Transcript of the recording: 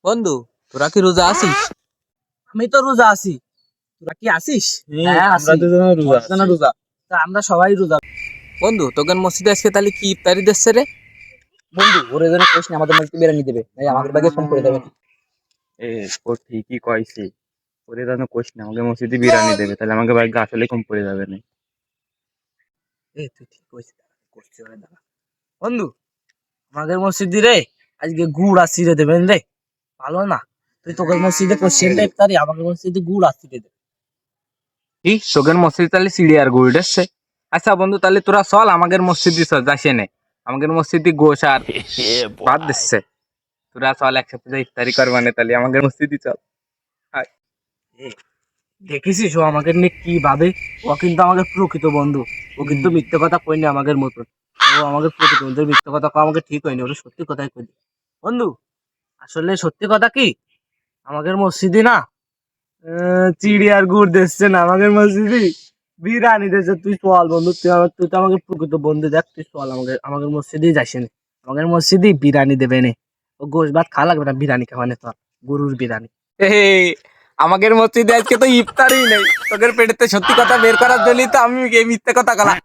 বন্ধু, তোরা কি রোজা আছিস? আমি তো রোজা আছি। তোরা কি আছিস? হ্যাঁ, আমরা দুজনে রোজা। তা আমরা সবাই রোজা। বন্ধু, তোদের মসজিদে আজকে তাহলে কি ইফতারি দিচ্ছে রে? বন্ধু ওরে যেন কইস না, আমাদের মধ্যে বিরিয়ানি দেবে, তাই আমাদের ব্যাগে ফোন করে দেবে। এ ও ঠিকই কইছে। ওরে যেন কোশ না আমাকে মসজিদে বিরিয়ানি দেবে, তাহলে আমাকে ভাগ্য আসলে কম পড়ে যাবে না। তুই ঠিক কইছিস, করছি ওরে দাঁড়া। বন্ধু, আমাদের মসজিদে রে আজকে গুড় আসিরে দেবেন রে। ভালো না? তুই তোকে মসজিদে কোশ্চেন রে ইফতারি, আমাকে মসজিদে গুড় আসিরে দেবে। কি তোদের মসজিদে তাহলে সিঁড়ি আর গুড় দিচ্ছে? আচ্ছা বন্ধু, তাহলে তোরা চল আমাদের মসজিদে চল, যাসে নে আমাদের মসজিদে গোশ আর ভাত দিচ্ছে। তোরা চল একসাথে যাই ইফতারি করবানে, তাহলে আমাদের মসজিদে চল। আয়। দেখেছিস ও আমাকে নিয়ে কি ভাবে? ও কিন্তু আমাদের প্রকৃত বন্ধু। ও কিন্তু মিথ্যে কথা কইনি আমাদের মতন। ও আমাদের প্রকৃত বন্ধু, মিথ্যে কথা কওয়া আমাকে ঠিক হয়নি, ওটা সত্যি কথাই কই। বন্ধু, আসলে সত্যি কথা কি, আমাদের মসজিদে না চিড়ি আর গুড় দিচ্ছে না, আমাদের মসজিদে বিরিয়ানি দিচ্ছে। তুই চল বন্ধু, তুই তো আমাকে প্রকৃত বন্ধু, দেখ তুই চল আমাদের আমাদের মসজিদেই যাইস নে। আমাদের মসজিদে বিরিয়ানি দেবে নে। ও গোশ ভাত খাওয়া লাগবে না, বিরিয়ানি খাওয়ানে চল, গরুর বিরিয়ানি। এই, আমাদের মসজিদে আজকে তো ইফতারই নেই। তোদের পেটেতে সত্যি কথা বের করার জন্যই তো আমি এই মিথ্যে কথা কলাম।